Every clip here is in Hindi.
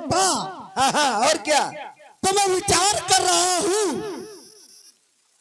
होता। हाँ, और क्या? तो मैं विचार कर रहा हूं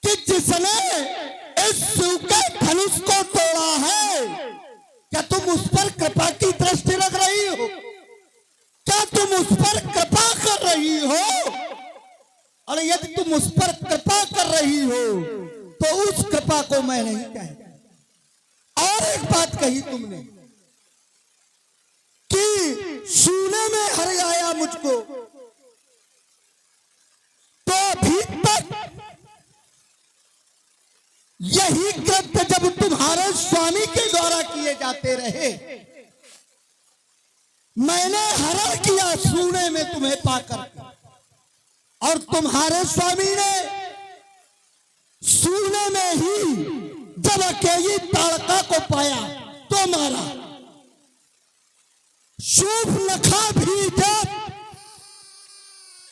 कि जिसने इस सूखे धनुष को तोड़ा है, क्या तुम उस पर कृपा की दृष्टि रख रही हो? क्या तुम उस पर कृपा कर रही हो? और यदि तुम उस पर कृपा कर रही हो तो उस कृपा को मैं नहीं कहता। और एक बात कही तुमने कि सोने में हर आया मुझको, तो अभी तक यही कृत्य जब तुम्हारे स्वामी के द्वारा किए जाते रहे, मैंने हरण किया सोने में तुम्हें पाकर, और तुम्हारे स्वामी ने सोने में ही जब अकेली ताड़का को पाया तो मारा। शुभ नखा भी जब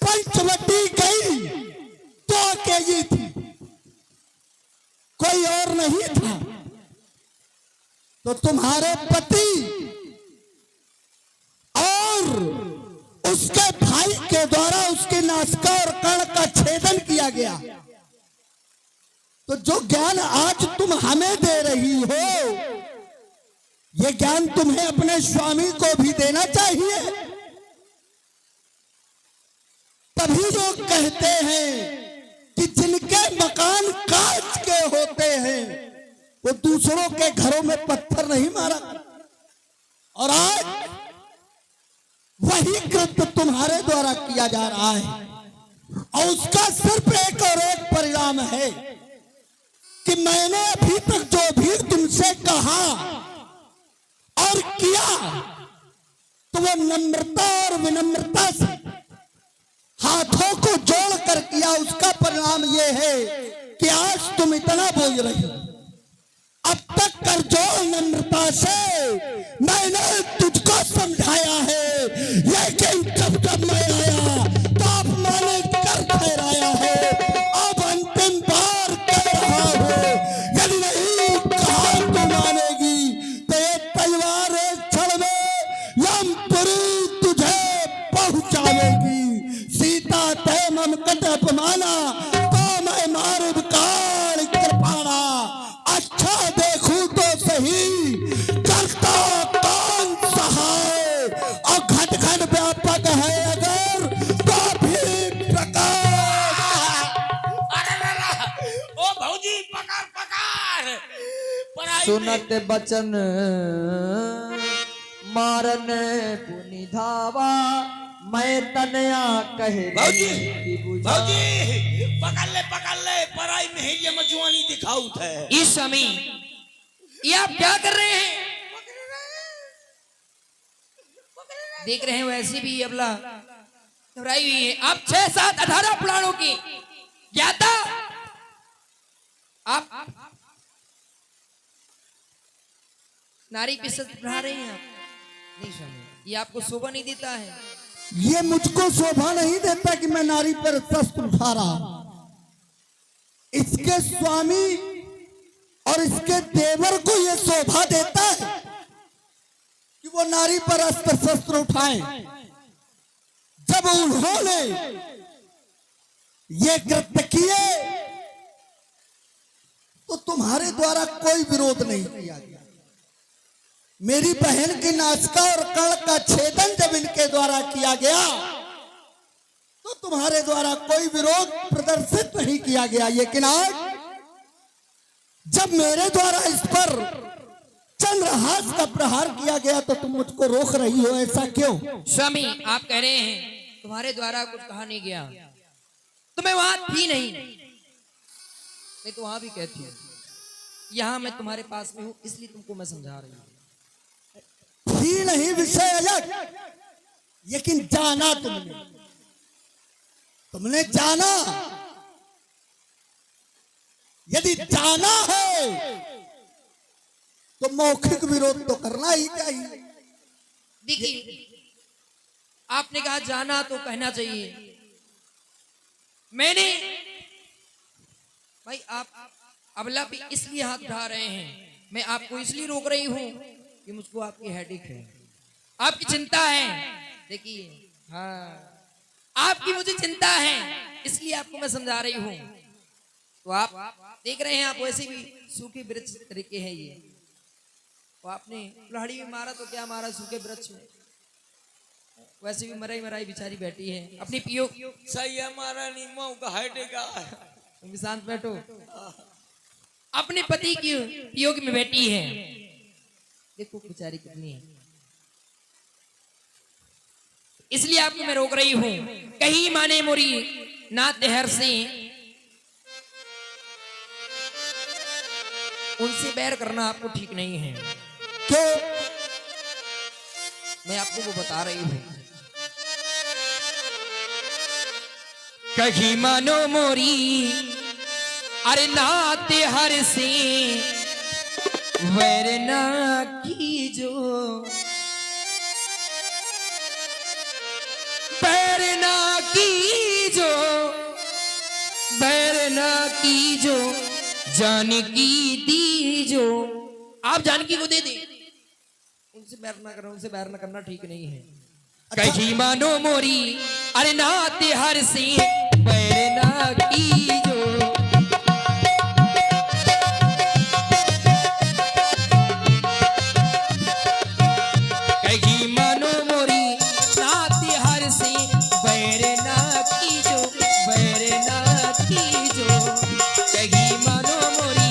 पंचवटी गई तो अकेली थी, कोई और नहीं था। तो तुम्हारे पति और उसके भाई के द्वारा उसके नासिका और कर्ण का छेदन किया गया। तो जो ज्ञान आज तुम हमें दे रही हो, ये ज्ञान तुम्हें अपने स्वामी को भी देना चाहिए। तभी लोग कहते हैं कि जिनके मकान कांच के होते हैं वो दूसरों के घरों में पत्थर नहीं मारा। और आज वही कृत्य तुम्हारे द्वारा किया जा रहा है, और उसका सिर्फ एक और एक परिणाम है कि मैंने अभी तक जो भी तुमसे कहा और किया, तो वो नम्रता और विनम्रता से हाथों को जोड़कर किया। उसका परिणाम ये है कि आज तुम इतना बोल रही हो। अब तक कर जोड़ नम्रता से मैंने तुझको समझाया है, लेकिन जब मैं आया तो आप माने कर ठहराया है। अब अंतिम बार कह रहा हूं, यदि नहीं कहा तो मानेगी तो ये तलवार एक क्षण में यमपुरी तुझे पहुंचावेगी। सीता ते मम कट अपमाना तो मैं मारुद काल कृपाणा। अच्छा देखूं तो सही करता कौन सहाय, और घट घट व्यापक है अगर तो भी प्रकाश। ओ भौजी पकड़ पकड़ सुनत बचन मारन पुनि धावा, मैं तनया कहे भौजी पकड़ ले पराई में ये मजवानी दिखाऊ थे। इस स्वामी ये आप क्या कर रहे हैं? देख रहे हैं वैसे भी अबला घबराई हुई है। आप 6, 7, 18 पुराणों की ज्ञाता, आप नारी पे शस्त्र उठा रहे हैं। आप नहीं स्वामी, ये आपको शोभा नहीं देता है। ये मुझको शोभा नहीं देता कि मैं नारी पर शस्त्र उठा रहा। इसके स्वामी और इसके देवर को ये शोभा देता है कि वो नारी पर अस्त्र शस्त्र उठाएं। जब उन्होंने ये कृत्य किए तो तुम्हारे द्वारा कोई विरोध नहीं किया गया। मेरी बहन की नासिका और कर्ण का छेदन जब इनके द्वारा किया गया तो तुम्हारे द्वारा कोई विरोध प्रदर्शित नहीं किया गया। लेकिन आज जब मेरे द्वारा इस पर चंद्रहास का प्रहार किया गया तो तुम मुझको रोक रही हो, ऐसा क्यों? स्वामी आप कह रहे हैं तुम्हारे द्वारा कुछ कहा नहीं गया, तो मैं वहां थी नहीं। मैं तो वहां भी कहती हूँ, यहाँ मैं तुम्हारे पास में हूँ इसलिए तुमको मैं समझा रही हूँ। थी नहीं विषय अलग, लेकिन जाना तुमने जाना। यदि जाना है तो मौखिक विरोध तो करना ही चाहिए। देखिए आपने कहा जाना तो कहना चाहिए। मैंने भाई आप अबला पे इसलिए हाथ उठा रहे हैं, मैं आपको इसलिए रोक रही हूं कि मुझको आपकी हेडेक है, आपकी चिंता है। देखिए, हाँ, आपकी मुझे चिंता है, इसलिए आपको मैं समझा रही हूँ। तो आप देख रहे हैं, आप वैसे भी सूखे वृक्ष तरीके हैं ये। तो आपने कुल्हाड़ी में मारा तो क्या मारा, सूखे वृक्ष में। वैसे भी मराई मराई बेचारी बैठी है अपनी पियो। सही है, हमारा नीमो का हटेगा। तुम भी शांत बैठो। अपने पति की वियोग में बैठी है। देखो बेचारी कितनी है, इसलिए आपको मैं रोक रही हूं। कहीं माने मोरी ना तेहर से, उनसे बैर करना आपको ठीक नहीं है। क्यों? मैं आपको वो बता रही हूं। कहीं मानो मोरी अरे नाते हर से वैर ना कीजो, बैर ना कीजो, बैर ना कीजो, जानकी दीजो। आप जानकी को दे दे, उनसे बैर ना करो, उनसे बैर ना करना ठीक नहीं है। कहीं मानो मोरी अरे नाते हर से बैर ना कीजो, कहीं मानो मोरी नाते हर से बैर ना कीजो, बैर ना कीजो, कहीं मानो मोरी।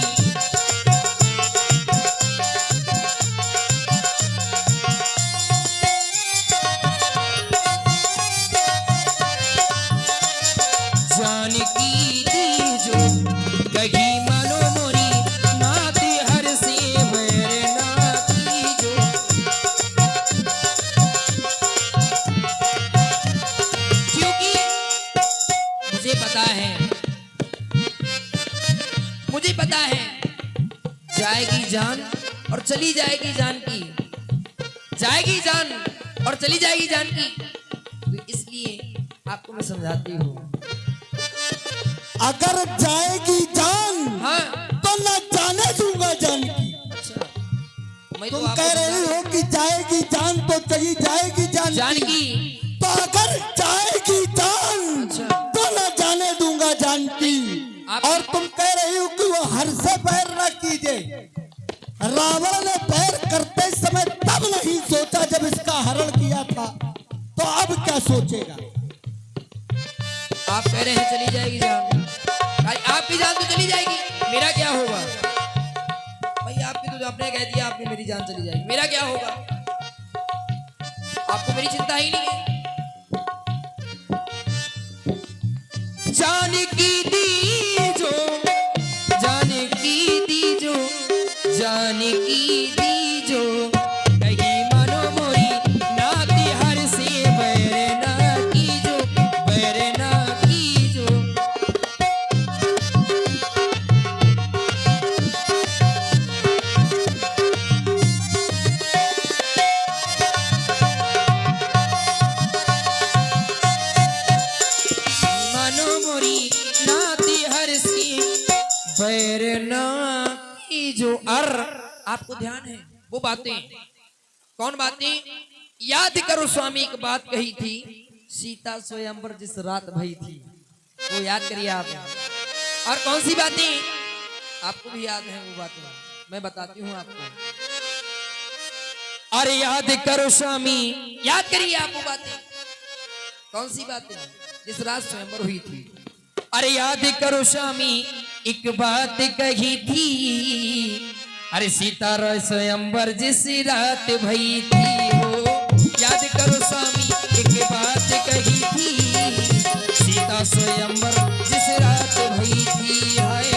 जानकी दीजो, कहीं मानो मोरी नाते हर से बैर ना कीजो। क्योंकि मुझे पता है, मुझे पता है, जाएगी जान और चली जाएगी जान की, जाएगी जान और चली जाएगी जान की। तो इसलिए आपको मैं समझाती हूँ। अगर जाएगी जान हाँ, तो न जाने दूंगा जान की। अच्छा, मैं तो तुम आपको कह रहे हो कि जाएगी जान तो चली जाएगी जान जान की। की। तो अगर जाएगी जान अच्छा। तो न जाने दूंगा जान की। आप- और तुम कह रही हो कि वो हर से पैर न कीजिए। रावण ने पैर करते समय तब नहीं सोचा जब इसका हरण किया था, तो अब क्या सोचेगा? आप कह रहे हैं चली जाएगी जान, भाई आपकी जान तो चली जाएगी, मेरा क्या होगा? भाई आपकी तो आपने कह दिया, आपने मेरी जान चली जाएगी, मेरा क्या होगा? आपको मेरी चिंता ही नहीं है। जानकी दीजो, जानकी दीजो, जानकी दीजो, कहीं मानो मोरी नाती हर से बैर ना कीजो, बैर ना कीजो। मानो मोरी नाती हर से बैर ना कीजो। अर आपको ध्यान है वो बातें, कौन बातें? याद करो स्वामी एक बात कही थी, सीता स्वयंवर जिस रात भई थी, वो याद करिए आप। और कौन सी बातें? आपको भी याद है वो बातें, मैं बताती हूँ आपको। अरे याद करो स्वामी, याद करिए आप वो बातें। कौन सी बातें? जिस रात स्वयंवर हुई थी। अरे याद करो स्वामी एक बात कही थी, अरे सीता रो स्वयंवर जिस रात भई थी हो। याद करो स्वामी एक बात कही थी, सीता स्वयंवर जिस रात भई थी। हाय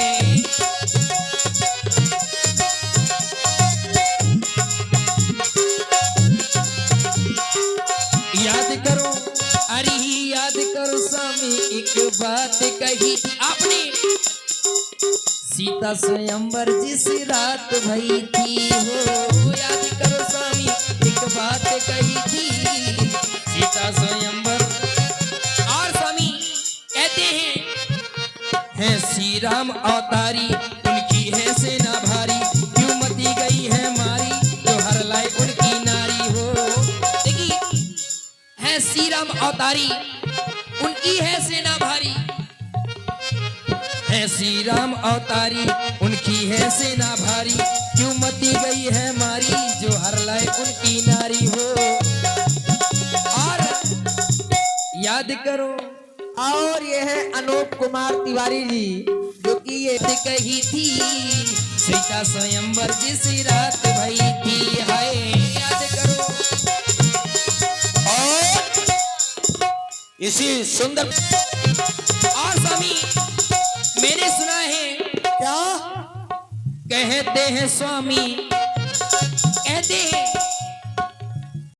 याद करो, अरे याद करो स्वामी एक बात कही थी आपने, सीता स्वयंवर जिस रात भई थी हो। याद करो स्वामी एक बात कही थी, सीता स्वयंवर। और स्वामी कहते हैं श्री राम अवतारी, उनकी है सेना भारी, क्यों मती गई है मारी, जो हर लाई उनकी नारी हो। देखिए है श्री राम अवतारी उनकी है सेना भारी, है श्री राम अवतारी उनकी है सेना भारी, क्यों मती गई है मारी जो हर लाए उनकी नारी हो। और याद करो, और ये है अनूप कुमार तिवारी जी, जो कि ये कही थी सीता स्वयंवर जिस रात भई थी, हाय याद करो। इसी सुंदर और स्वामी मैंने सुना है, क्या कहते हैं स्वामी, कहते हैं